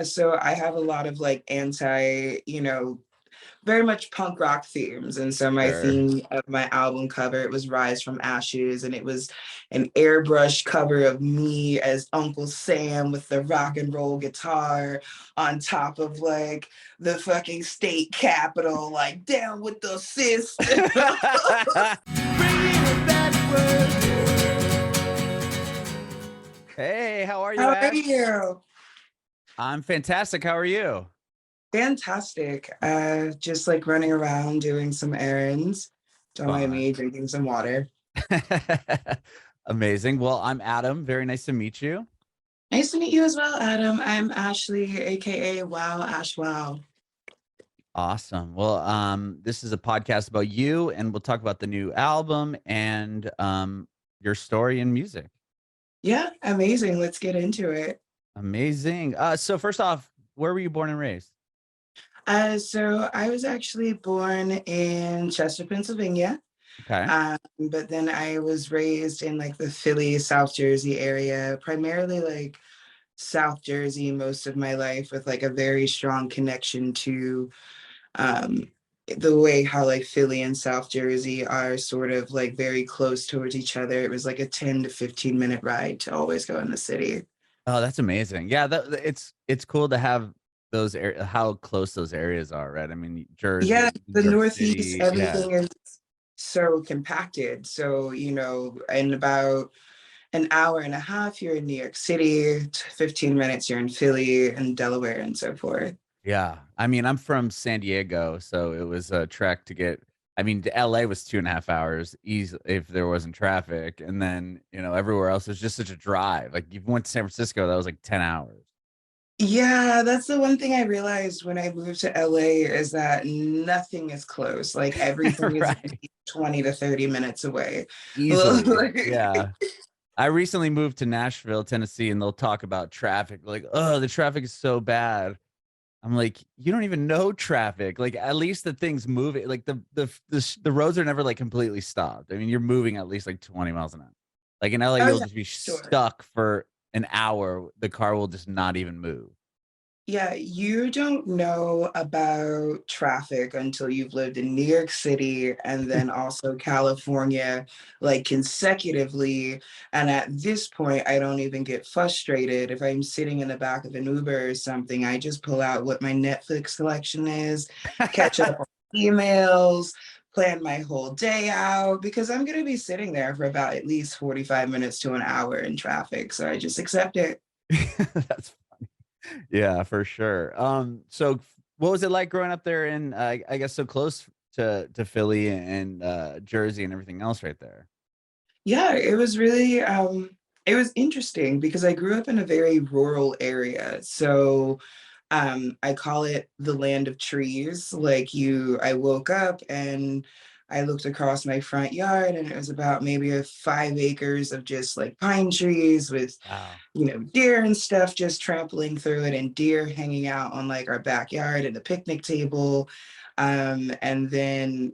So I have a lot of like very much punk rock themes. And so my Sure. theme of my album cover, it was Rise from Ashes. And it was an airbrush cover of me as Uncle Sam with the rock and roll guitar on top of like the fucking state capitol, like down with the system. Hey, how are you, How are Ash? you? I'm fantastic. How are you? Fantastic. Just like running around doing some errands. Don't mind Fun. me drinking some water. Amazing. Well, I'm Adam. Very nice to meet you. Nice to meet you as well, Adam. I'm Ashley, aka Wowashwow. Awesome. Well, this is a podcast about you, and we'll talk about the new album and your story in music. Yeah, amazing. Let's get into it. Amazing. So first off, where were you born and raised? So I was actually born in Chester, Pennsylvania. Okay. But then I was raised in like the Philly, South Jersey area, primarily like South Jersey most of my life, with like a very strong connection to um, the way how like Philly and South Jersey are sort of like very close towards each other. It was like a 10 to 15-minute ride to always go in the city. Oh, that's amazing. Yeah, it's cool to have how close those areas are, right? I mean, Yeah, Jersey, New the York Northeast, City. Yeah. everything is so compacted. So, in about an hour and a half, you're in New York City, 15 minutes, you're in Philly and Delaware and so forth. Yeah. I mean, I'm from San Diego, so it was a trek to get. I mean, to LA was 2.5 hours easy if there wasn't traffic. And then, everywhere else was just such a drive. Like you went to San Francisco, that was like 10 hours. Yeah, that's the one thing I realized when I moved to LA is that nothing is close. Like everything is Right. 20 to 30 minutes away. Easily. Yeah. I recently moved to Nashville, Tennessee, and they'll talk about traffic. Like, oh, the traffic is so bad. I'm like, you don't even know traffic. Like, at least the things moving, like the roads are never like completely stopped. I mean, you're moving at least like 20 miles an hour. Like in LA, Oh you'll yeah, just be sure. stuck for an hour. The car will just not even move. Yeah, you don't know about traffic until you've lived in New York City and then also California, like consecutively. And at this point, I don't even get frustrated. If I'm sitting in the back of an Uber or something, I just pull out what my Netflix collection is, catch up on emails, plan my whole day out, because I'm going to be sitting there for about at least 45 minutes to an hour in traffic. So I just accept it. That's yeah, for sure. So what was it like growing up there in I guess so close to Philly and Jersey and everything else right there? Yeah, it was really it was interesting because I grew up in a very rural area. So I call it the land of trees. I woke up and I looked across my front yard and it was about maybe 5 acres of just like pine trees with, Wow. deer and stuff just trampling through it and deer hanging out on like our backyard and the picnic table. And then,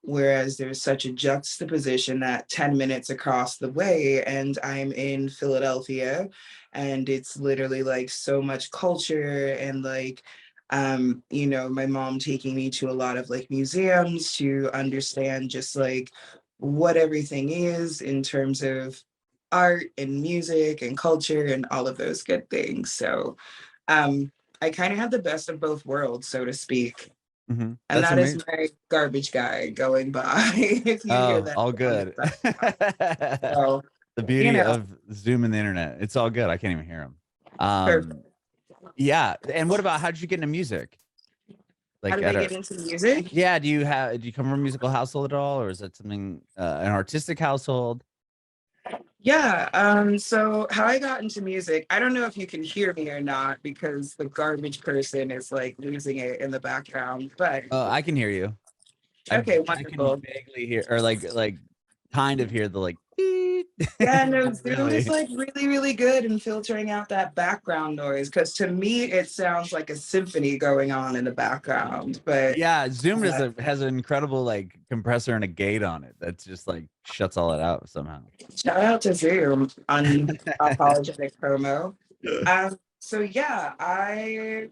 whereas there's such a juxtaposition that 10 minutes across the way and I'm in Philadelphia and it's literally like so much culture and like my mom taking me to a lot of like museums to understand just like what everything is in terms of art and music and culture and all of those good things. So I kind of had the best of both worlds, so to speak. And That's that is amazing. my garbage guy going by. If you hear Oh, that all on the good. side. So, The you beauty know, of Zoom and the internet. It's all good. I can't even hear them. perfect. Yeah. And what about how did you get into music? How Like did I at a get into music? yeah, do you come from a musical household at all, or is that something an artistic household? Yeah, so how I got into music, I don't know if you can hear me or not because the garbage person is like losing it in the background, but Oh, I can hear you. okay, I can wonderful. vaguely hear or like kind of hear the like beep, Yeah, no, but Zoom is really. like really, really good in filtering out that background noise because to me it sounds like a symphony going on in the background. But Yeah, Zoom uh, has an incredible like compressor and a gate on it that's just like shuts all it out somehow. shout out to Zoom on apologetic promo. So yeah, I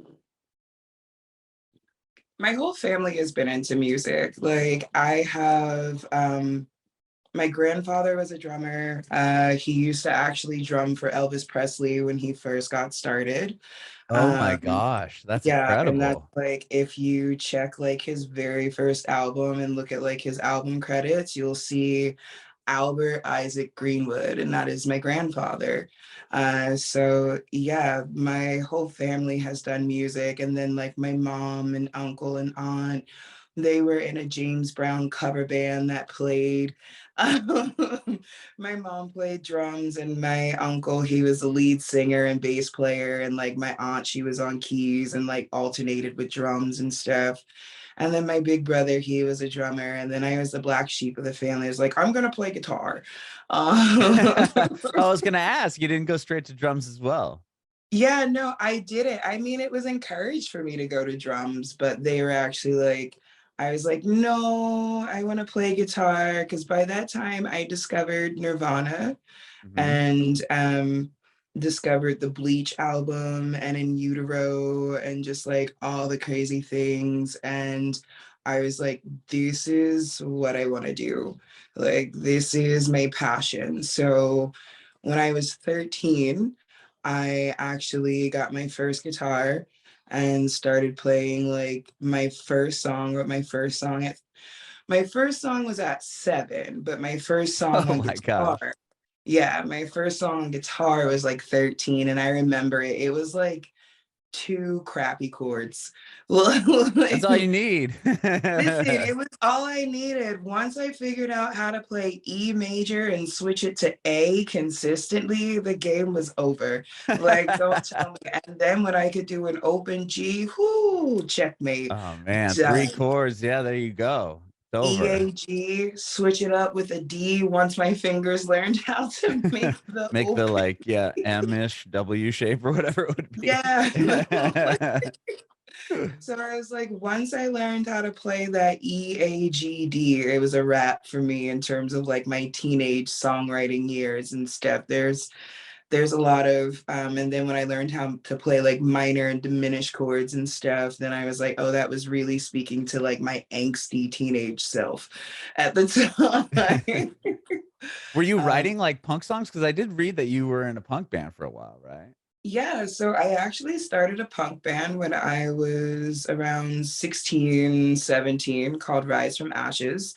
my whole family has been into music. Like I have my grandfather was a drummer. He used to actually drum for Elvis Presley when he first got started. Oh my Um, gosh, that's yeah, and that's incredible. like if you check like his very first album and look at like his album credits, you'll see Albert Isaac Greenwood, and that is my grandfather. So yeah, my whole family has done music, and then like my mom and uncle and aunt, they were in a James Brown cover band that played. Um, my mom played drums, and my uncle, he was the lead singer and bass player, and like my aunt, she was on keys and like alternated with drums and stuff. And then my big brother, he was a drummer. And then I was the black sheep of the family. I was like, I'm going to play guitar. Uh, I was gonna ask, you didn't go straight to drums as well. yeah, no, I didn't. I mean, it was encouraged for me to go to drums, but they were actually like, I was like, no, I want to play guitar. Because by that time, I discovered Nirvana Hmm. and discovered the Bleach album and In Utero and just like all the crazy things. And I was like, this is what I want to do. Like, this is my passion. So when I was 13, I actually got my first guitar and started playing like my first song, wrote my first song was at 7, but my first song Oh on my gosh. guitar, yeah, my first song on guitar was like 13, and I remember it. It was like two crappy chords. That's Like, all you need. listen, it was all I needed. Once I figured out how to play E major and switch it to A consistently, the game was over. Like, don't tell me. And then when I could do an open G, whoo, checkmate. Oh man, three Done. chords. Yeah, there you go. It's E over. A G, switch it up with a D once my fingers learned how to make the Make the open. like, yeah, M-ish W shape or whatever it would be. Yeah. So I was like, once I learned how to play that EAGD, it was a wrap for me in terms of like my teenage songwriting years and stuff. There's a lot of and then when I learned how to play like minor and diminished chords and stuff, then I was like, oh, that was really speaking to like my angsty teenage self at the time. Were you um, writing like punk songs? Because I did read that you were in a punk band for a while, right? Yeah, so I actually started a punk band when I was around 16, 17, called Rise from Ashes.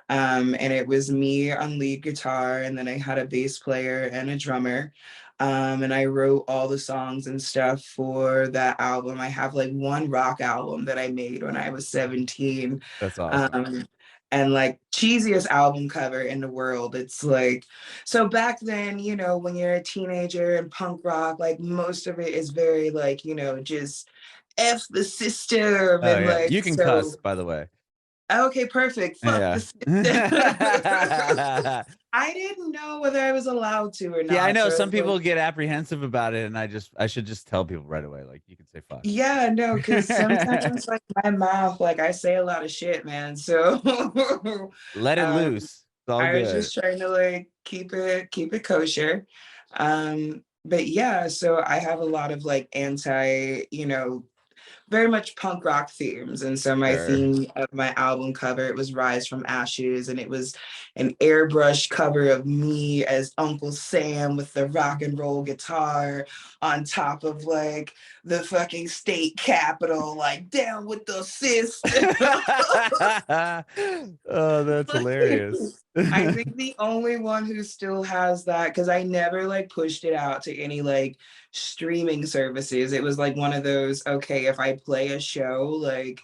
And it was me on lead guitar, and then I had a bass player and a drummer. And I wrote all the songs and stuff for that album. I have like one rock album that I made when I was 17. That's awesome. Um, and like cheesiest album cover in the world. It's like, so back then, when you're a teenager and punk rock, like most of it is very like, just F the system Oh and yeah, like you can cuss, so by the way. okay, perfect. Fuck the Yeah. system. I didn't know whether I was allowed to or Yeah, I not. know So I some was like, people get apprehensive about it, and I should just tell people right away, like you can say fuck. yeah, no, because sometimes like my mouth, like I say a lot of shit, man. So Let it um loose. It's all I was good. just trying to like keep it kosher. But yeah, so I have a lot of like very much punk rock themes. And so my Sure. theme of my album cover, it was Rise from Ashes, and it was an airbrush cover of me as Uncle Sam with the rock and roll guitar on top of like the fucking state capitol, like down with the system. Oh, that's hilarious. I think the only one who still has that, because I never like pushed it out to any like streaming services. It was like one of those, okay, if I play a show, like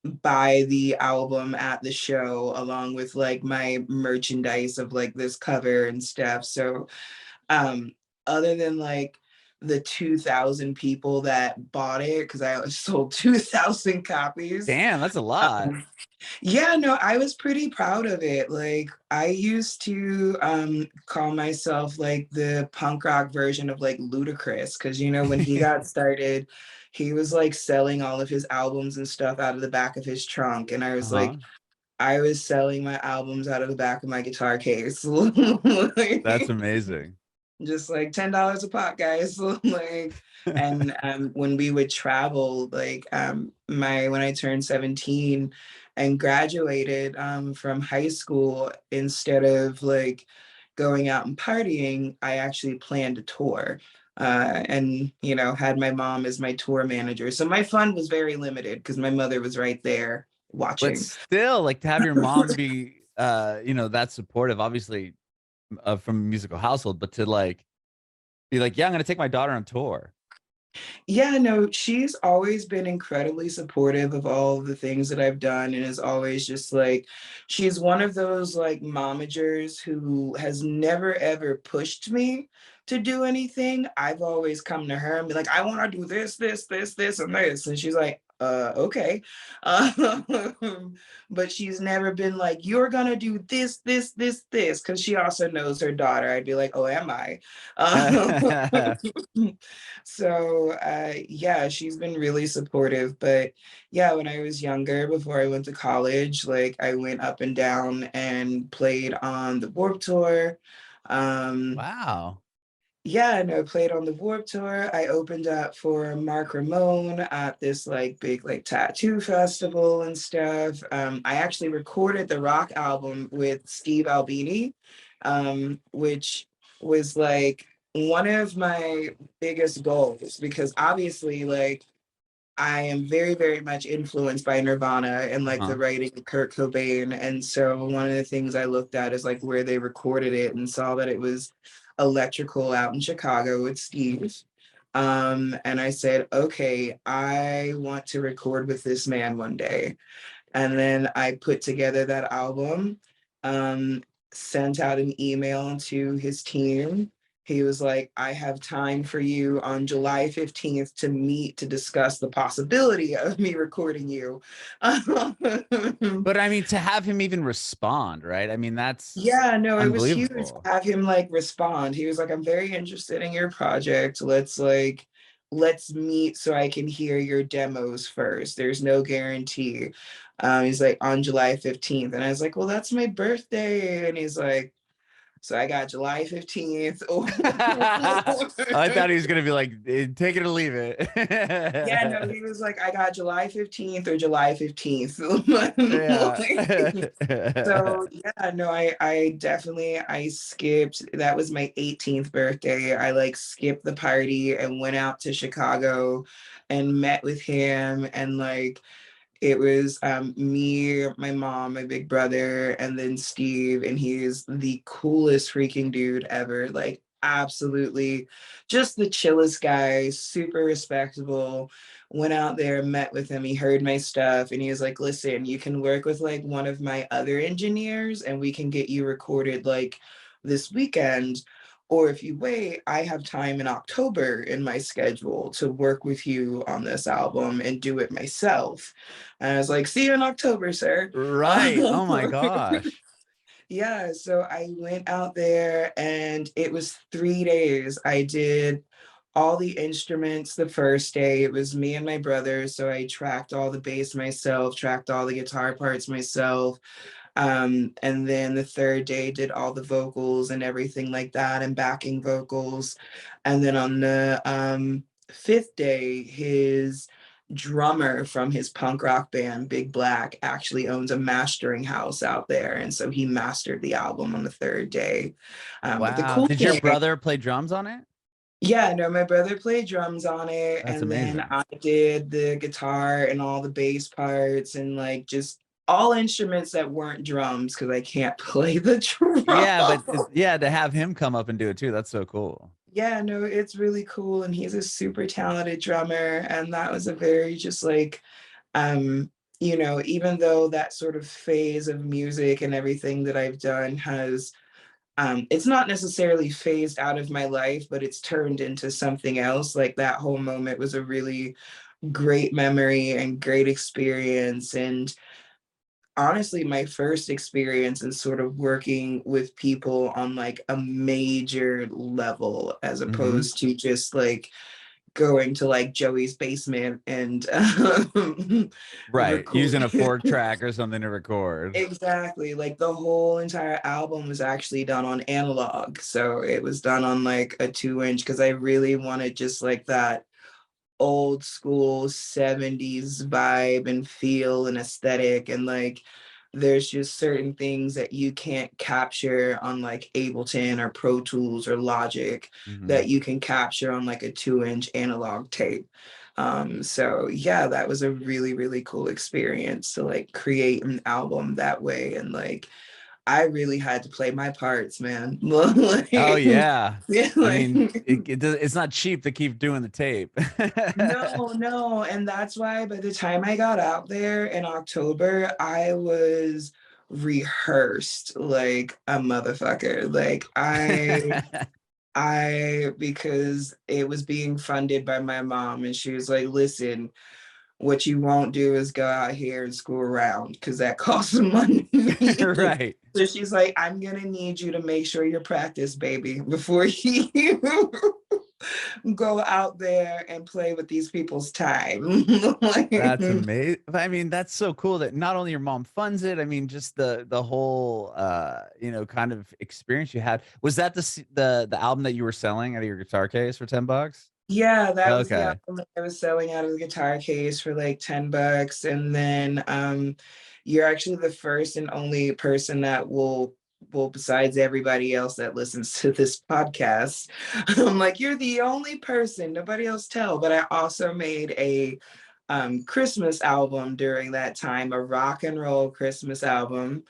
buy the album at the show along with like my merchandise of like this cover and stuff. So um other than like the 2,000 people that bought it, because I sold 2,000 copies. Damn, that's a lot. um, yeah, no, I was pretty proud of it. Like I used to call myself like the punk rock version of like Ludacris, because when he got started, he was like selling all of his albums and stuff out of the back of his trunk. And I was Uh-huh. like, I was selling my albums out of the back of my guitar case. That's Like, amazing. just like $10 a pop, guys. Like, and when we would travel, like when I turned 17 and graduated from high school, instead of like going out and partying, I actually planned a tour. And had my mom as my tour manager. So my fun was very limited because my mother was right there But watching. still, like to have your mom be that supportive, obviously from a musical household, but to like be like, yeah, I'm gonna take my daughter on tour. Yeah, no, she's always been incredibly supportive of all of the things that I've done and is always just like, she's one of those like momagers who has never ever pushed me to do anything. I've always come to her and be like, I want to do this, this, this, this, and this. And she's like, okay. But she's never been like, you're gonna do this, this, this, this, because she also knows her daughter. I'd be like, oh, am I? So yeah, she's been really supportive. But yeah, when I was younger, before I went to college, like I went up and down and played on the Warped Tour. Um, Wow. yeah, no, played on the Warped Tour. I opened up for Mark Ramone at this like big like tattoo festival and stuff. I actually recorded the rock album with Steve Albini, which was like one of my biggest goals because obviously like I am very, very much influenced by Nirvana and like the Uh-huh. writing of Kurt Cobain. And so one of the things I looked at is like where they recorded it and saw that it was electrical out in Chicago with Steve. And I said, okay, I want to record with this man one day. And then I put together that album, um, sent out an email to his team. He was like, I have time for you on July 15th to meet to discuss the possibility of me recording you. But I mean, to have him even respond, right? I mean, that's Yeah, no, it was huge to unbelievable. have him like respond. He was like, I'm very interested in your project. Let's meet so I can hear your demos first. There's no guarantee. He's like on July 15th. And I was like, well, that's my birthday. And he's like, so I got July 15th. I thought he was gonna be like, take it or leave it. Yeah, no, he was like, I got July 15th or July 15th. Yeah. So yeah, no, I definitely I skipped. That was my 18th birthday. I like skipped the party and went out to Chicago and met with him and like it was me, my mom, my big brother, and then Steve, and he's the coolest freaking dude ever. Like, absolutely, just the chillest guy, super respectable. Went out there, met with him. He heard my stuff, and he was like, "Listen, you can work with like one of my other engineers, and we can get you recorded like this weekend." Or if you wait, I have time in October in my schedule to work with you on this album and do it myself. And I was like, see you in October, sir. Right. Oh my gosh. Yeah, so I went out there and it was 3 days. I did all the instruments the first day. It was me and my brother. So I tracked all the bass myself, tracked all the guitar parts myself. And then the third day did all the vocals and everything like that and backing vocals. And then on the fifth day, his drummer from his punk rock band, Big Black, actually owns a mastering house out there. And so he mastered the album on the third day. But the Wow. cool Did your thing, brother play drums on it? yeah, no, my brother played drums on it, That's and then amazing. I did the guitar and all the bass parts and like just all instruments that weren't drums because I can't play the Yeah, but drum. yeah, to have him come up and do it too, that's so cool. Yeah, no, it's really cool, and he's a super talented drummer, and that was a very just like um even though that sort of phase of music and everything that I've done has it's not necessarily phased out of my life, but it's turned into something else. Like that whole moment was a really great memory and great experience. And honestly, my first experience is sort of working with people on like a major level as Hmm. opposed to just like going to like Joey's basement and Right. record. Using a 4 track or something to record. Exactly. Like the whole entire album was actually done on analog. So it was done on like a 2 inch because I really wanted just like that old school 70s vibe and feel and aesthetic. And like there's just certain things that you can't capture on like Ableton or Pro Tools or Logic Mhm. that you can capture on like a 2 inch analog tape. So yeah, that was a really, really cool experience to like create an album that way. And like I really had to play my parts, man. Like, Oh yeah. yeah, I mean, like it's not cheap to keep doing the tape. no, no. And that's why by the time I got out there in October, I was rehearsed like a motherfucker. Like because it was being funded by my mom and she was like, listen, what you won't do is go out here and screw around because that costs money. Right. So she's like, I'm gonna need you to make sure you practice, baby, before you go out there and play with these people's time. Like, That's amazing. I mean, that's so cool that not only your mom funds it, I mean, just the whole kind of experience you had. Was that the album that you were selling out of your guitar case for $10? yeah, that was the Okay. album that I was selling out of the guitar case for like $10. And then you're actually the first and only person that will besides everybody else that listens to this podcast. I'm like, you're the only person, nobody else tell. But I also made a Christmas album during that time, a rock and roll Christmas album.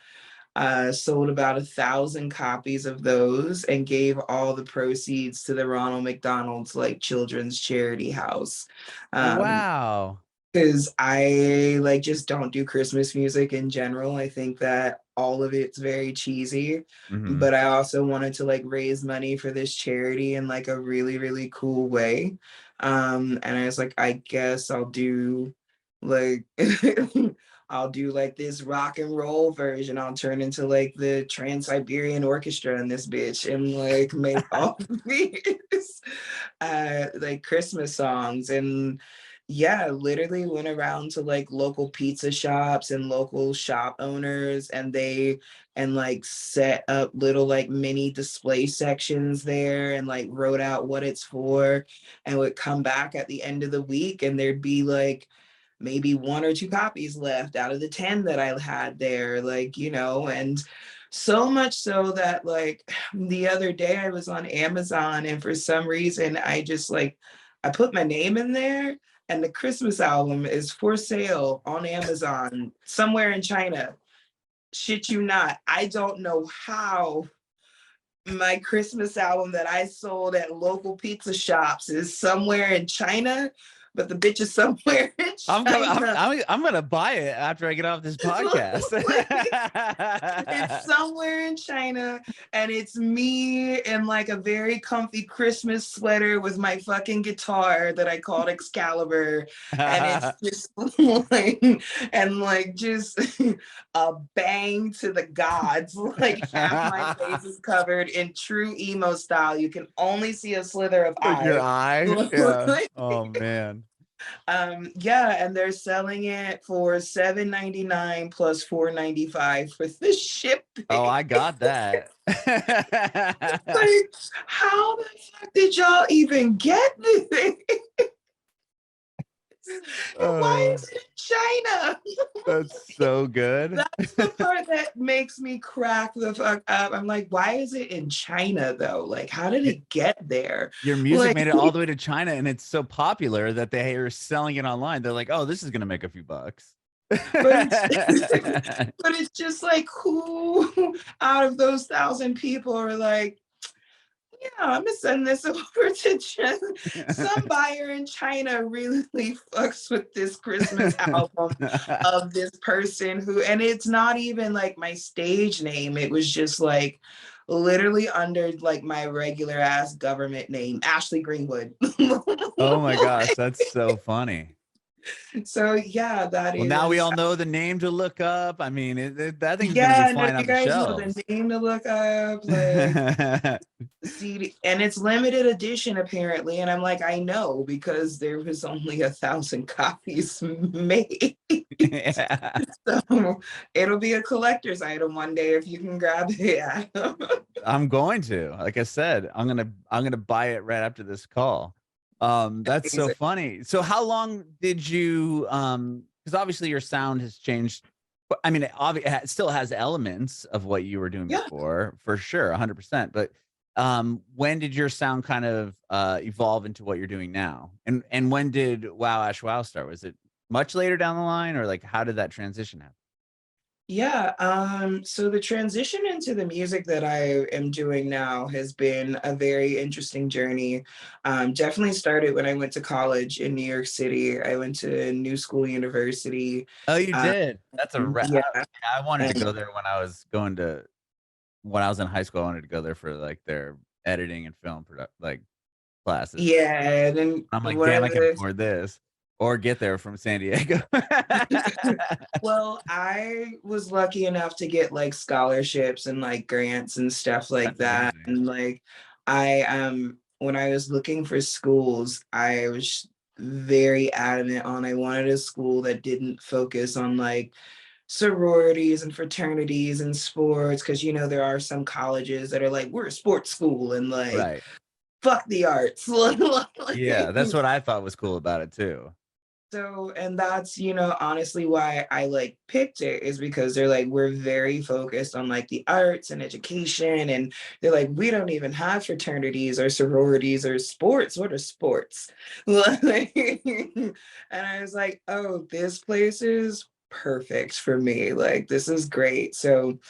Sold about 1,000 copies of those and gave all the proceeds to the Ronald McDonald's like children's charity house. Wow. Because I like just don't do Christmas music in general. I think that all of it's very cheesy, Hmm. but I also wanted to like raise money for this charity in like a really, really cool way. And I was like, I guess I'll do like I'll do like this rock and roll version. I'll turn into like the Trans-Siberian Orchestra in this bitch and like make all these like Christmas songs. And yeah, literally went around to like local pizza shops and local shop owners and like set up little like mini display sections there and like wrote out what it's for and would come back at the end of the week and there'd be like maybe 1 or 2 copies left out of the 10 that I had there, like, and so much so that like the other day I was on Amazon and for some reason I just like I put my name in there and the Christmas album is for sale on Amazon somewhere in China. Shit you not. I don't know how my Christmas album that I sold at local pizza shops is somewhere in China, but the bitch is somewhere in I'm coming. China. I'm gonna buy it after I get off this podcast. Like, it's somewhere in China, and it's me in like a very comfy Christmas sweater with my fucking guitar that I called Excalibur, and it's just like and like just a bang to the gods. Like half my face is covered in true emo style. You can only see a slither of Your eye. eye. Yeah. Oh man. Yeah, and they're selling it for $7.99 plus $4.95 for the Oh, shipping. I got that. Like, how the fuck did y'all even get this? And why uh, is it in China? that's so good. That's the part that makes me crack the fuck up. I'm like, why is it in China though? Like, how did it get there? Your music Like, made it all the way to China, and it's so popular that they are selling it online. They're like, "Oh, this is gonna make a few bucks." but it's but it's just like who out of those 1,000 people are like, yeah, I'm gonna send this over to Jen. Some buyer in China really fucks with this Christmas album of this person who, and it's not even like my stage name. It was just like literally under like my regular ass government name, Ashley Greenwood. Oh my gosh, that's so funny. So yeah, that Well, now we is all know the name to look up. I mean, that thing's gonna be yeah, no, flying you on the guys know the shelves. name to look up, like CD, and it's limited edition apparently. And I'm like, I know because there was only 1,000 copies made. Yeah. So it'll be a collector's item one day if you can grab it. I'm going to. Like I said, I'm gonna buy it right after this call. That's so Amazing. funny. So how long did you because obviously your sound has changed. But I mean, it still has elements of what you were doing Yeah. before, for sure, 100%. But when did your sound kind of evolve into what you're doing now? And when did Wow start? Was it much later down the line, or like how did that transition happen? Yeah, so the transition into the music that I am doing now has been a very interesting journey. Definitely started when I went to college in New York City. I went to New School University. Oh, you Um, did. That's a yeah, I wanted to and go there when I was in high school. I wanted to go there for like their editing and film product like classes. yeah, and then I'm like, one damn, of I can the afford this, or get there from San Diego. well, I was lucky enough to get like scholarships and like grants and stuff like That's that. amazing. And like I when I was looking for schools, I was very adamant on I wanted a school that didn't focus on like sororities and fraternities and sports because you know there are some colleges that are like we're a sports school and like Right. fuck the arts. Yeah, that's what I thought was cool about it too. So, and that's, you know, honestly why I like picked it is because they're like, we're very focused on like the arts and education. And they're like, we don't even have fraternities or sororities or sports. What are sports? And I was like, oh, this place is perfect for me. Like, this is great. So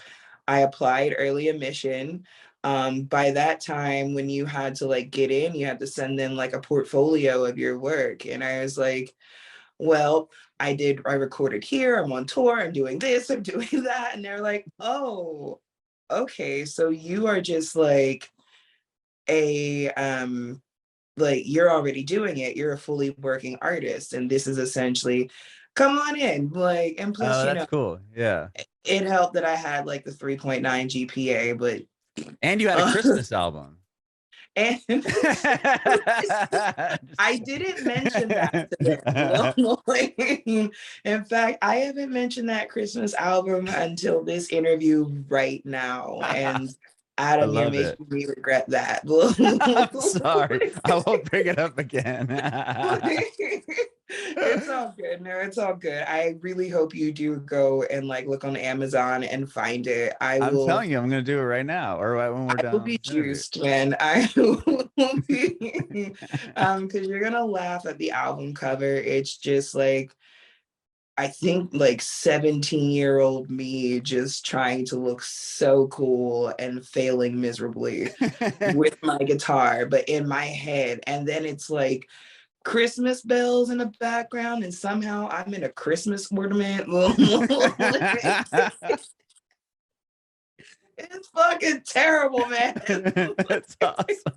I applied early admission. By that time, when you had to like get in, you had to send in like a portfolio of your work. And I was like, well, I recorded here, I'm on tour, I'm doing this, I'm doing that. And they're like, oh, okay. So you are just a like you're already doing it. You're a fully working artist. And this is essentially come on in. Like, and plus, Oh, you that's know, cool. Yeah. it helped that I had like the 3.9 GPA, but And you had a Christmas album. and Just I didn't mention that kidding. to them. In fact, I haven't mentioned that Christmas album until this interview right now. And I Adam, you're love it. making me regret that. I'm sorry. I won't bring it up again. It's all good. No, it's all good. I really hope you do go and like look on Amazon and find it. I'm telling you, I'm going to do it right now or right when we're I will done be this interview. juiced, man. I will be because you're gonna laugh at the album cover. It's just like I think like 17-year-old me just trying to look so cool and failing miserably with my guitar, but in my head. And then it's like Christmas bells in the background, and somehow I'm in a Christmas ornament. It's fucking terrible, man. That's awesome.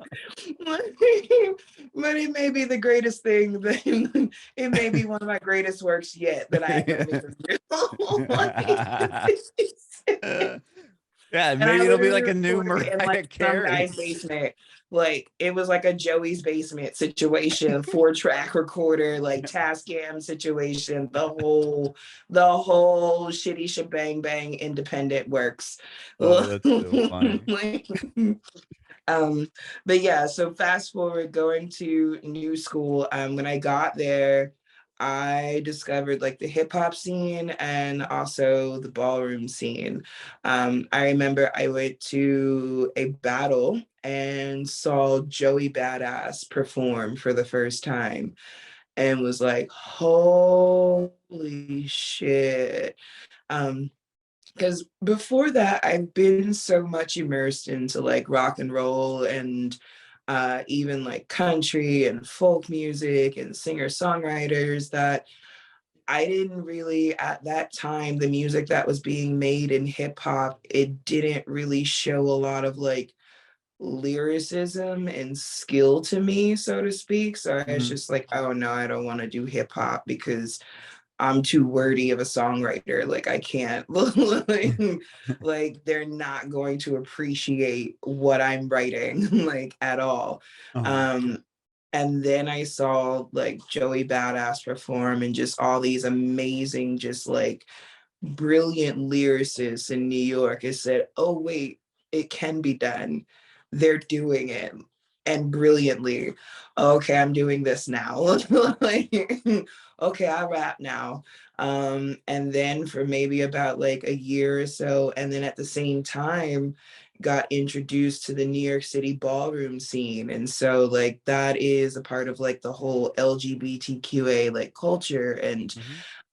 But it may be the greatest thing that it may be one of my greatest works yet that I ever made. Yeah, And I maybe it'll be literally like a new recorded it in like Mariah some Carey. guy's basement. Like it was like a Joey's basement situation, 4-track recorder, like Tascam situation, the whole shitty shebang bang independent works. Oh, that's so funny. um, but yeah, so fast forward going to new school. When I got there, I discovered like the hip hop scene and also the ballroom scene. I remember I went to a battle and saw Joey Badass perform for the first time and was like, holy shit. Because before that, I've been so much immersed into like rock and roll and even like country and folk music and singer songwriters that I didn't really, at that time, the music that was being made in hip hop, it didn't really show a lot of like lyricism and skill to me, so to speak. So I was Mhm. just like, oh no, I don't want to do hip hop because I'm too wordy of a songwriter. Like I can't like they're not going to appreciate what I'm writing like at all. Uh-huh. Um and then I saw like Joey Badass perform and just all these amazing, just like brilliant lyricists in New York. It said, oh wait, it can be done. They're doing it and brilliantly. Okay, I'm doing this now. Like, okay, I rap now. And then for maybe about like a year or so, and then at the same time, got introduced to the New York City ballroom scene. And so like that is a part of like the whole LGBTQA like culture and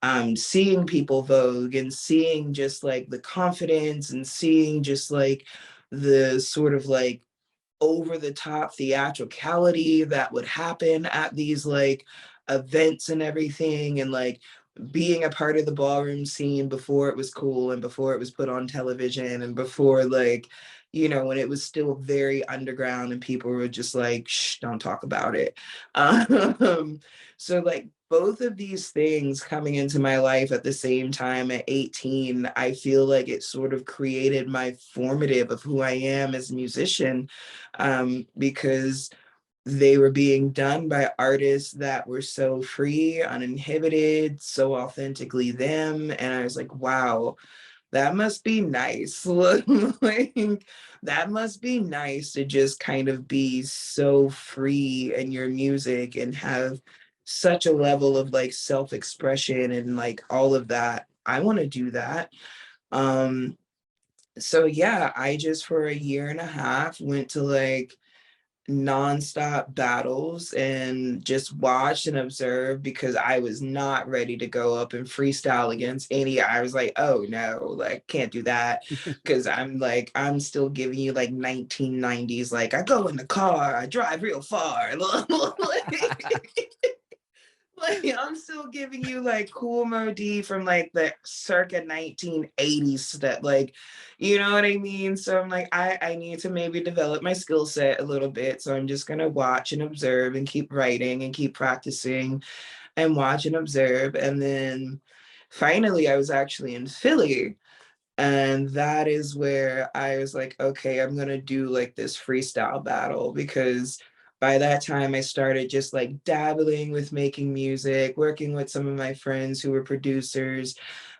Mhm. seeing people vogue and seeing just like the confidence and seeing just like the sort of like over the top theatricality that would happen at these like events and everything, and like being a part of the ballroom scene before it was cool and before it was put on television and before like, you know, when it was still very underground and people were just like, shh, don't talk about it. um so like both of these things coming into my life at the same time at 18, I feel like it sort of created my formative of who I am as a musician, because they were being done by artists that were so free, uninhibited, so authentically them. And I was like, wow, that must be nice. Like, that must be nice to just kind of be so free in your music and have such a level of like self-expression and like all of that. I want to do that. Um, so yeah, I just for a year and a half went to like nonstop battles and just watched and observed because I was not ready to go up and freestyle against any. I was like, oh no, like can't do that because I'm like, I'm still giving you like 1990s, like I go in the car, I drive real far. Like I'm still giving you like cool Modi from like the circa 1980s stuff, like, you know what I mean? So I'm like, I need to maybe develop my skill set a little bit. So I'm just gonna watch and observe and keep writing and keep practicing and watch and observe. And then finally I was actually in Philly, and that is where I was like, okay, I'm gonna do like this freestyle battle because by that time I started just like dabbling with making music, working with some of my friends who were producers,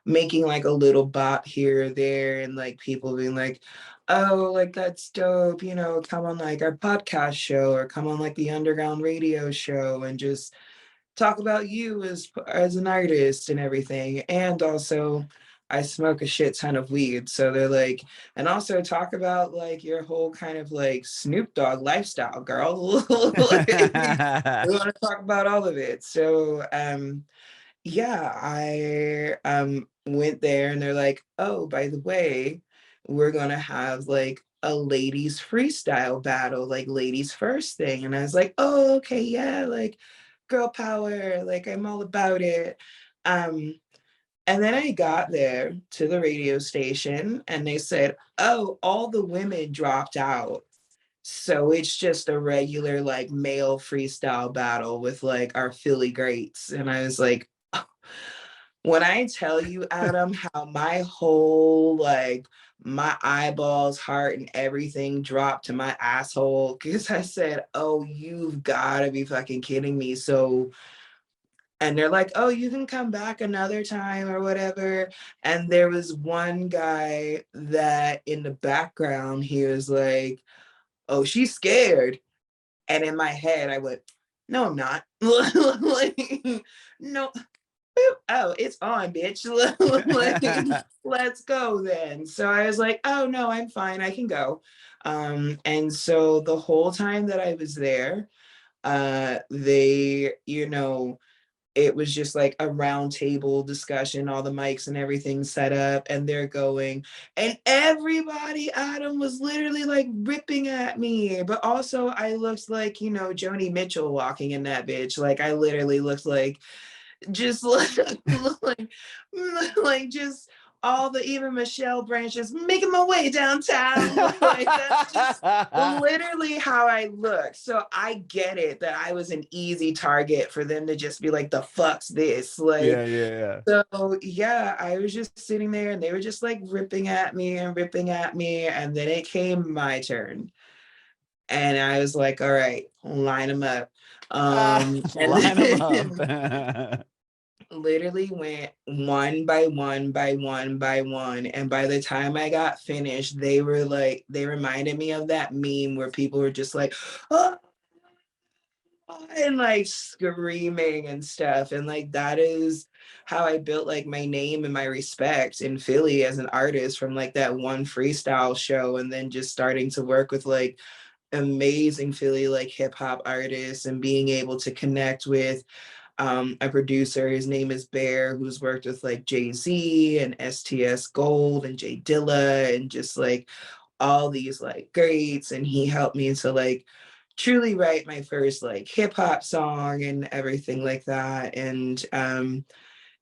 making like a little bop here or there, and like people being like, oh, like that's dope, you know, come on like our podcast show or come on like the underground radio show and just talk about you as an artist and everything. And also I smoke a shit ton of weed. So they're like, and also talk about like your whole kind of like Snoop Dogg lifestyle, girl. Like, we want to talk about all of it. So yeah, I went there and they're like, oh, by the way, we're gonna have like a ladies freestyle battle, like ladies first thing. And I was like, oh, okay, yeah, like girl power, like I'm all about it. Um, and then I got there to the radio station and they said, oh, all the women dropped out. So it's just a regular like male freestyle battle with like our Philly greats. And I was like, when I tell you, Adam, how my whole like my eyeballs, heart, and everything dropped to my asshole because I said, oh, you've got to be fucking kidding me. So, and they're like, oh, you can come back another time or whatever. And there was one guy that in the background, he was like, oh, she's scared. And in my head, I went, no, I'm not. Like, no, oh, it's on, bitch. Like, let's go then. So I was like, oh no, I'm fine. I can go. And so the whole time that I was there, they, you know, it was just like a round table discussion, all the mics and everything set up, and they're going, and everybody, Adam, was literally like ripping at me. But also, I looked like, you know, Joni Mitchell walking in that bitch. Like, I literally looked like just like, like just all the even Michelle branches, making my way downtown. Like that's just literally how I look. So I get it that I was an easy target for them to just be like, the fuck's this? Like, Yeah, yeah, so yeah, I was just sitting there and they were just like ripping at me and ripping at me. And then it came my turn. And I was like, all right, line them up. yeah. And Line them up. then literally went one by one by one by one. And by the time I got finished, they were like, they reminded me of that meme where people were just like, oh, and like screaming and stuff. And like that is how I built like my name and my respect in Philly as an artist, from like that one freestyle show, and then just starting to work with like amazing Philly like hip hop artists and being able to connect with a producer. His name is Bear, who's worked with like Jay-Z and STS Gold and Jay Dilla and just like all these like greats. And he helped me to like truly write my first like hip hop song and everything like that. And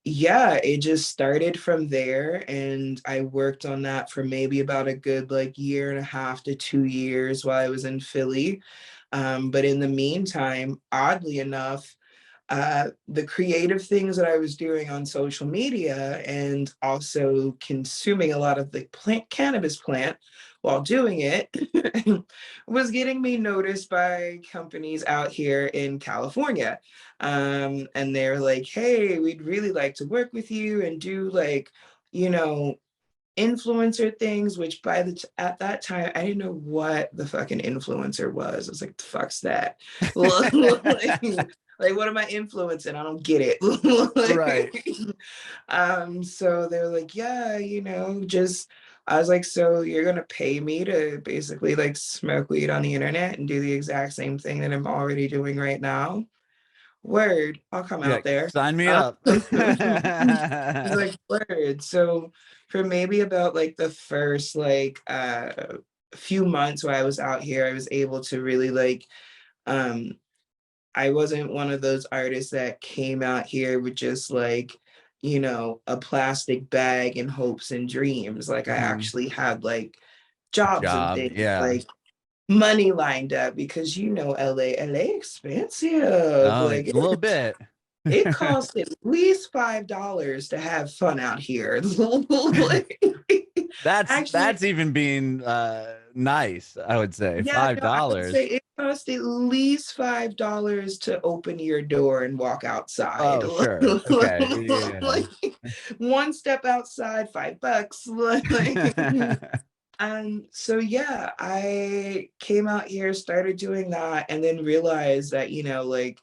yeah, it just started from there. And I worked on that for maybe about a good like year and a half to 2 years while I was in Philly. But in the meantime, oddly enough, the creative things that I was doing on social media and also consuming a lot of the cannabis plant while doing it was getting me noticed by companies out here in California. And they're like, hey, we'd really like to work with you and do like, you know, influencer things, which at that time I didn't know what the fucking influencer was. I was like, the fuck's that? Like, what am I influencing? I don't get it. Right. So they're like, yeah, just I was like, so you're gonna pay me to basically like smoke weed on the internet and do the exact same thing that I'm already doing right now? Word, I'll come Yeah. out there. Sign me Um, up. He's like, word. So for maybe about like the first like few months while I was out here, I was able to really like um I wasn't one of those artists that came out here with just like, a plastic bag and hopes and dreams. Like I Mhm. actually had like A jobs and job. things, Yeah. like money lined up, because LA expensive. Oh, a Like little bit. it costs at least $5 to have fun out here. Like, actually, That's even being nice, I would say. yeah, Five no, I would say dollars. it costs at least $5 to open your door and walk outside. Oh, sure. Okay. Like one step outside, $5. Like, Yeah. so yeah, I came out here, started doing that, and then realized that, like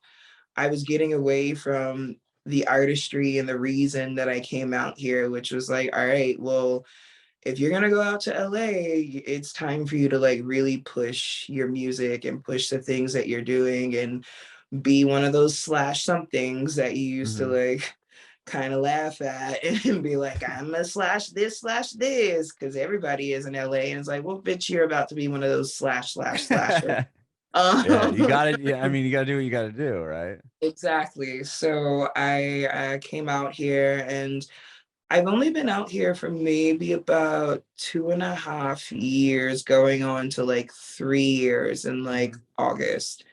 I was getting away from the artistry and the reason that I came out here, which was like, all right, well, if you're gonna go out to LA, it's time for you to like really push your music and push the things that you're doing and be one of those slash somethings that you used to Mhm. like kind of laugh at and be like, I'm gonna slash this, because everybody is in LA. And it's like, well, bitch, you're about to be one of those slasher. Yeah, you Um, got it. Yeah, I mean, you got to do what you got to do, right? exactly. So I came out here, and I've only been out here for maybe about 2.5 years, going on to like 3 years in like Mhm. August.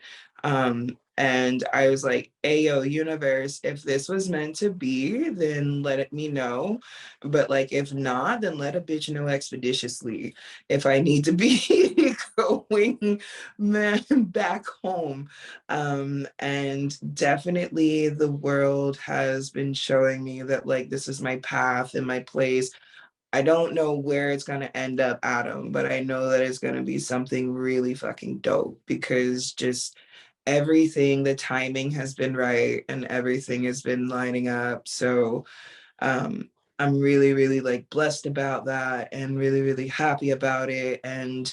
And I was like, Ayo, universe, if this was meant to be, then me know. But like, if not, then let a bitch know expeditiously if I need to be going, man, back home. And definitely the world has been showing me that like this is my path and my place. I don't know where it's gonna end up, Adam, but I know that it's gonna be something really fucking dope, because just everything, the timing has been right and everything has been lining up. So um I'm really, really like blessed about that and really, really happy about it. And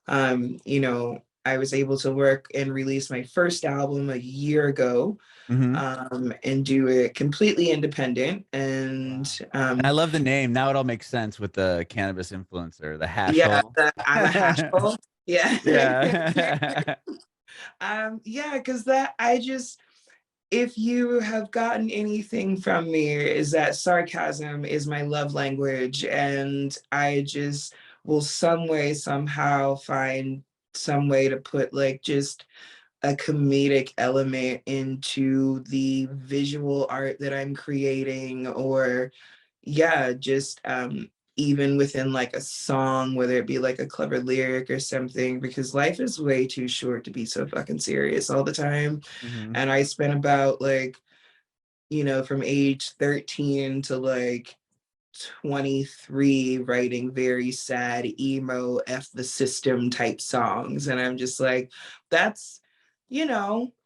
I was able to work and release my first album a year ago, Mhm. and do it completely independent. And Wow. And I love the name. Now it all makes sense with the cannabis influencer, the hash yeah, hole. I'm a hash hole. Yeah. Yeah. Yeah, because that I just if you have gotten anything from me, is that sarcasm is my love language, and I just will some way somehow find some way to put like just a comedic element into the visual art that I'm creating, or yeah, just even within like a song, whether it be like a clever lyric or something, because life is way too short to be so fucking serious all the time. Mm-hmm. And I spent about like, from age 13 to like 23 writing very sad emo f the system type songs, and I'm just like, that's,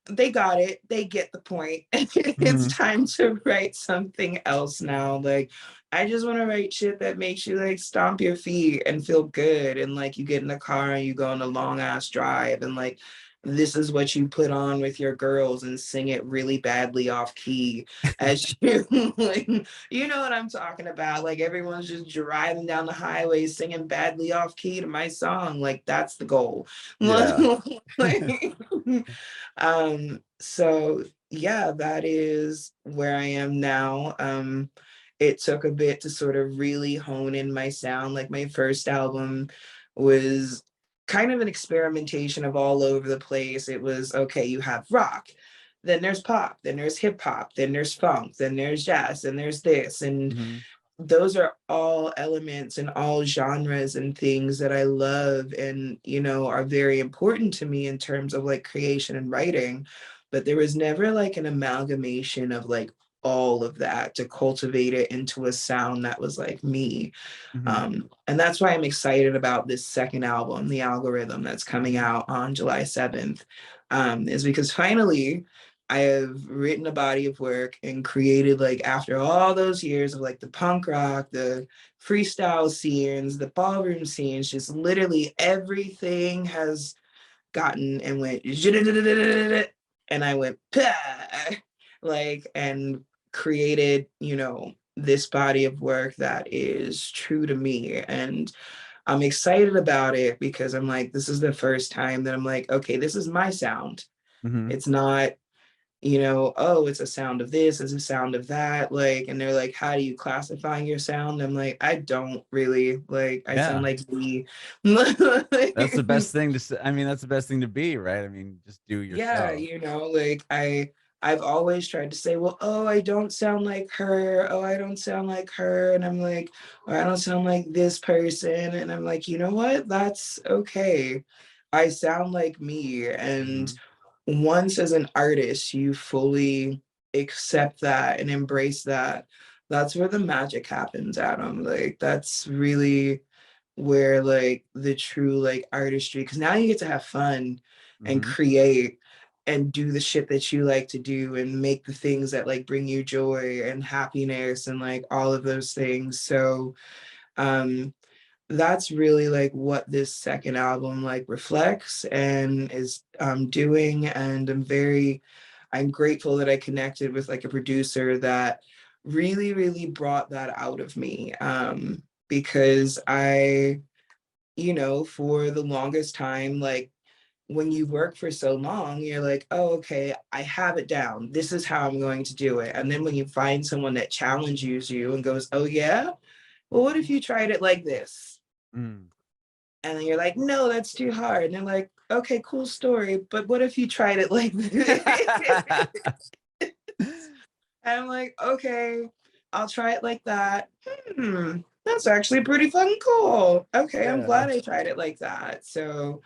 they got it, they get the point. It's Mm-hmm. time to write something else now. Like, I just want to write shit that makes you like stomp your feet and feel good, and like you get in the car and you go on a long ass drive, and like this is what you put on with your girls and sing it really badly off key as you like, you know what I'm talking about. Like everyone's just driving down the highway singing badly off key to my song. Like that's the goal. Yeah. Like, so yeah, that is where I am now. It took a bit to sort of really hone in my sound. Like my first album was kind of an experimentation of all over the place. It was okay, you have rock, then there's pop, then there's hip hop, then there's funk, then there's jazz, and there's this. And Mm-hmm. those are all elements and all genres and things that I love and, are very important to me in terms of like creation and writing. But there was never like an amalgamation of like all of that to cultivate it into a sound that was like me. Mm-hmm. And that's why I'm excited about this second album, The Algorithm, that's coming out on July 7th, is because finally I have written a body of work and created, like, after all those years of like the punk rock, the freestyle scenes, the ballroom scenes, just literally everything has gotten and went, and I went, "Pah," like, and created, this body of work that is true to me. And I'm excited about it because I'm like, this is the first time that I'm like, okay, this is my sound. Mm-hmm. It's not, oh, it's a sound of this, it's a sound of that. Like, and they're like, how do you classify your sound? I'm like, I don't really, like, I sound Yeah. like me. That's the best thing to say. I mean, that's the best thing to be, right? I mean, just do Yeah, yourself. like I've always tried to say, well, oh, I don't sound like her. Oh, I don't sound like her. And I'm like, or I don't sound like this person. And I'm like, you know what? That's okay. I sound like me. And Mm-hmm. once as an artist, you fully accept that and embrace that. That's where the magic happens, Adam. Like that's really where like the true like artistry, because now you get to have fun and Mm-hmm. create and do the shit that you like to do and make the things that like bring you joy and happiness and like all of those things. So um that's really like what this second album like reflects and is doing. And I'm grateful that I connected with like a producer that really really brought that out of me, because I, for the longest time, like when you work for so long, you're like, oh, okay, I have it down. This is how I'm going to do it. And then when you find someone that challenges you and goes, oh, yeah, well, what if you tried it like this? Mm. And then you're like, no, that's too hard. And they're like, okay, cool story. But what if you tried it like this? And I'm like, okay, I'll try it like that. That's actually pretty fucking cool. Okay, I'm Yeah. glad I tried it like that. So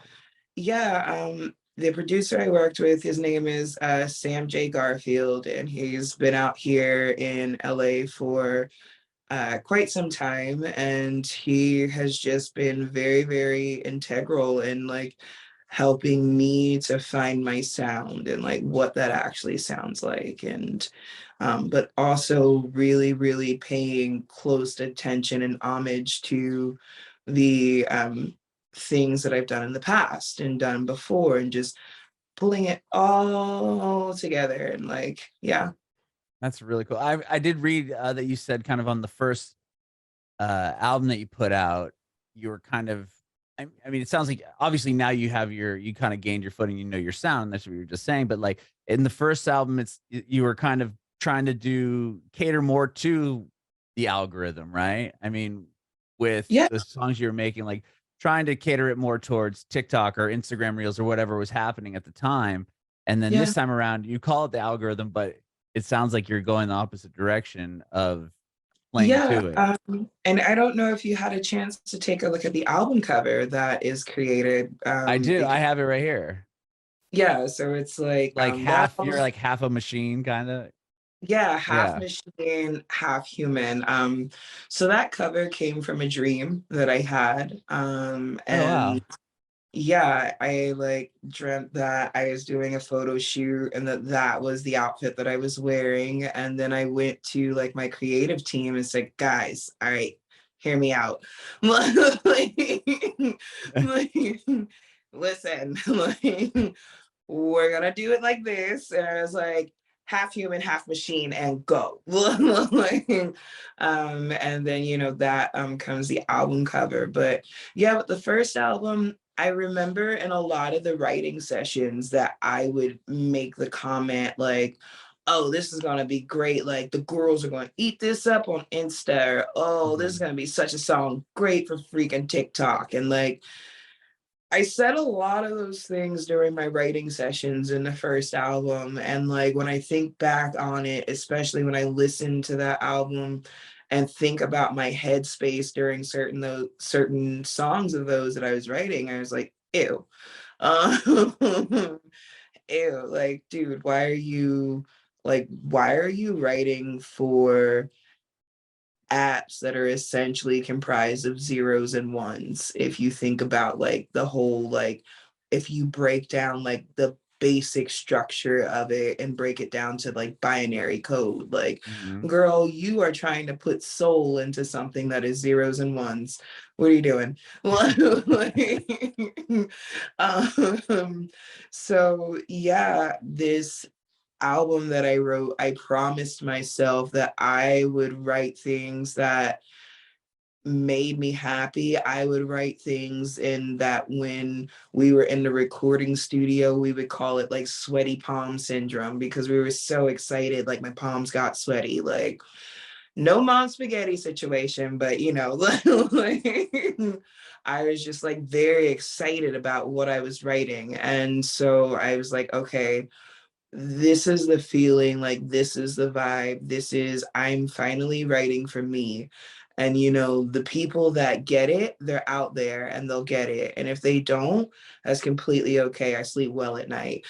yeah, the producer I worked with, his name is Sam J. Garfield, and he's been out here in LA for quite some time, and he has just been very, very integral in like helping me to find my sound and like what that actually sounds like. And but also really, really paying close attention and homage to the things that I've done in the past and done before, and just pulling it all together. And like, yeah. That's really cool. I did read that you said kind of on the first album that you put out, you were kind of I mean, it sounds like obviously now you kind of gained your footing, you know your sound. That's what you were just saying. But like in the first album, you were kind of trying to cater more to the algorithm, right? I mean, with Yeah, the songs you were making, like trying to cater it more towards TikTok or Instagram Reels or whatever was happening at the time. And then yeah. this time around, you call it the algorithm, but it sounds like you're going the opposite direction of playing Yeah, to it. and I don't know if you had a chance to take a look at the album cover that is created, I do. I because have it right here. yeah, so it's like Like you're Wow, like half a machine, kind of. yeah, half Yeah. machine, half human. So that cover came from a dream that I had, Oh wow. and yeah, I like dreamt that I was doing a photo shoot and that that was the outfit that I was wearing. And then I went to like my creative team and said, guys, all right, hear me out. like, like, listen, like, we're gonna do it like this. And I was like, half human, half machine, and go. like, and then that comes the album cover. But yeah, with the first album, I remember in a lot of the writing sessions that I would make the comment like, oh, this is gonna be great. Like the girls are gonna eat this up on Insta, or oh, this is Mhm. gonna be such a song, great for freaking TikTok. And like I said a lot of those things during my writing sessions in the first album. And like when I think back on it, especially when I listen to that album and think about my headspace during certain songs of those that I was writing, I was like, ew. Um, ew, like, dude, why are you writing for apps that are essentially comprised of zeros and ones? If you think about like the whole, like, if you break down like the basic structure of it and break it down to like binary code, like, Mhm. girl, you are trying to put soul into something that is zeros and ones. What are you doing? Like, so yeah, this album that I wrote, I promised myself that I would write things that made me happy. I would write things in that when we were in the recording studio, we would call it like sweaty palm syndrome because we were so excited. Like my palms got sweaty, like no mom spaghetti situation, but like, I was just like very excited about what I was writing. And so I was like, okay, this is the feeling, like this is the vibe, this is, I'm finally writing for me. And the people that get it, they're out there and they'll get it, and if they don't, that's completely okay. I sleep well at night.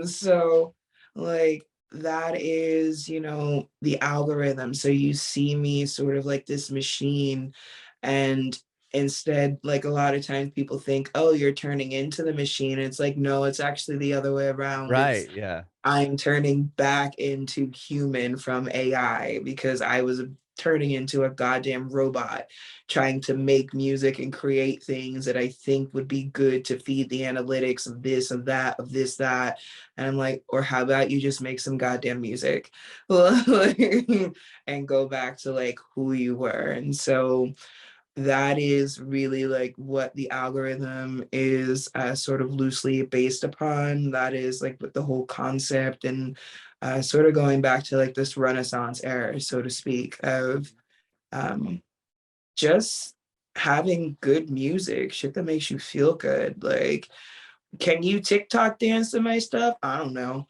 So like that is the algorithm. So you see me sort of like this machine, and instead, like a lot of times people think, oh, you're turning into the machine. It's like, no, it's actually the other way around. It's Right. Yeah. I'm turning back into human from AI because I was turning into a goddamn robot trying to make music and create things that I think would be good to feed the analytics of this and that, of this, that. And I'm like, or how about you just make some goddamn music and go back to like who you were. And so that is really like what the algorithm is sort of loosely based upon. That is like with the whole concept, and sort of going back to like this Renaissance era, so to speak, of um, just having good music, shit that makes you feel good. Like, can you TikTok dance to my stuff? I don't know.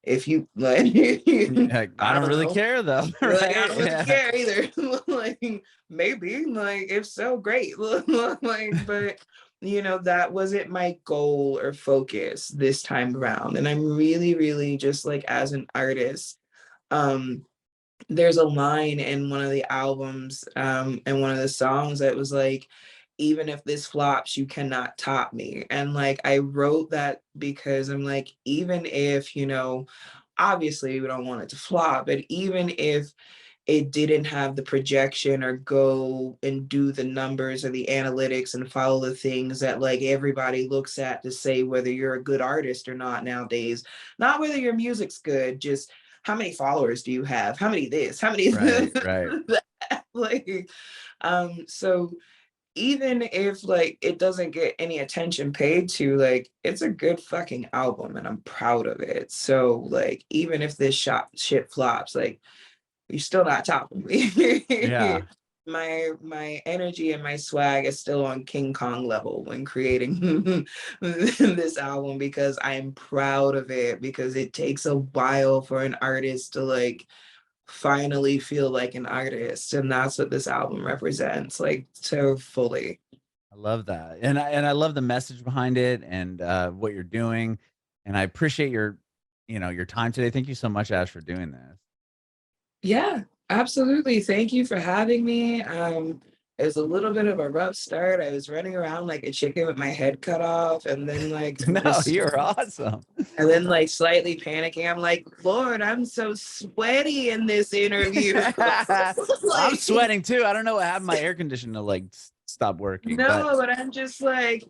If you like, Yeah. I I don't don't really know. care though. Like, I Right. don't really Yeah. care either. Like, maybe, like, if so, great. Like, but that wasn't my goal or focus this time around. And I'm really, really just like as an artist, um, there's a line in one of the albums, and one of the songs that was like, even if this flops, you cannot top me. And like I wrote that because I'm like, even if, obviously we don't want it to flop, but even if it didn't have the projection or go and do the numbers or the analytics and follow the things that like everybody looks at to say whether you're a good artist or not nowadays, not whether your music's good, just how many followers do you have, how many this, how many Right. Right. that? Like so even if like it doesn't get any attention paid to, like it's a good fucking album and I'm proud of it. So like even if this shit flops, like you're still not topping me. Yeah. My energy and my swag is still on King Kong level when creating this album because I'm proud of it, because it takes a while for an artist to like finally feel like an artist, and that's what this album represents, like so fully. I love that. And I love the message behind it and what you're doing. And I appreciate your time today. Thank you so much, Ash, for doing this. Yeah, absolutely. Thank you for having me. It was a little bit of a rough start. I was running around like a chicken with my head cut off, and then like No, you're awesome. and then like slightly panicking. I'm like, Lord, I'm so sweaty in this interview. I'm Like, sweating too. I don't know what happened. My air conditioner to like stop working, but no, but I'm just like,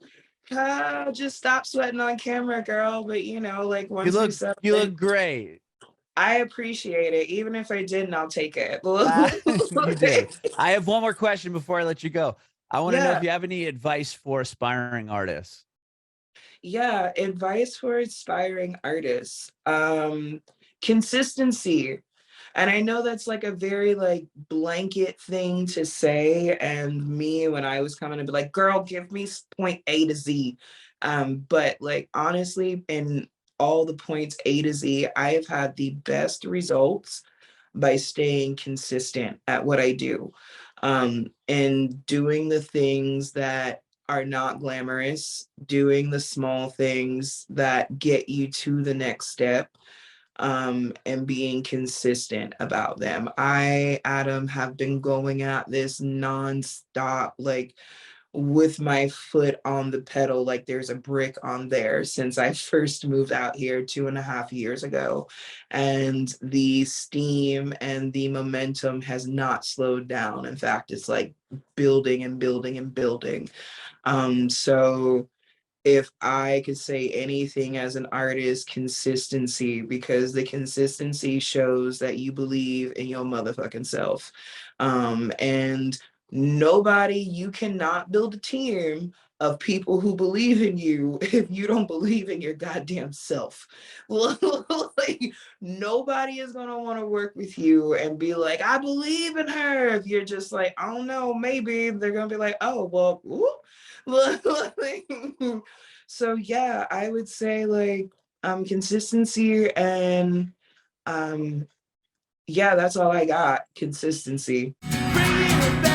just stop sweating on camera, girl. But like you once we look settle you in, look great. I appreciate it. Even if I didn't, I'll take it. You do. I have one more question before I let you go. I want to know if Yeah, you have any advice for aspiring artists. yeah. Advice for aspiring artists. Consistency. And I know that's like a very like blanket thing to say. And me, when I was coming to be like, girl, give me point A to Z. But like honestly, in all the points A to Z, I have had the best results by staying consistent at what I do. And doing the things that are not glamorous, doing the small things that get you to the next step, and being consistent about them. I, Adam, have been going at this nonstop, like with my foot on the pedal, like there's a brick on there since I first moved out here 2.5 years ago. And the steam and the momentum has not slowed down. In fact, it's like building and building and building. So if I could say anything as an artist, consistency, because the consistency shows that you believe in your motherfucking self. And you cannot build a team of people who believe in you if you don't believe in your goddamn self. Like, nobody is going to want to work with you and be like, I believe in her. If you're just like, oh no, maybe they're going to be like, oh, well, so yeah, I would say like consistency and yeah, that's all I got. Consistency. Bring it back.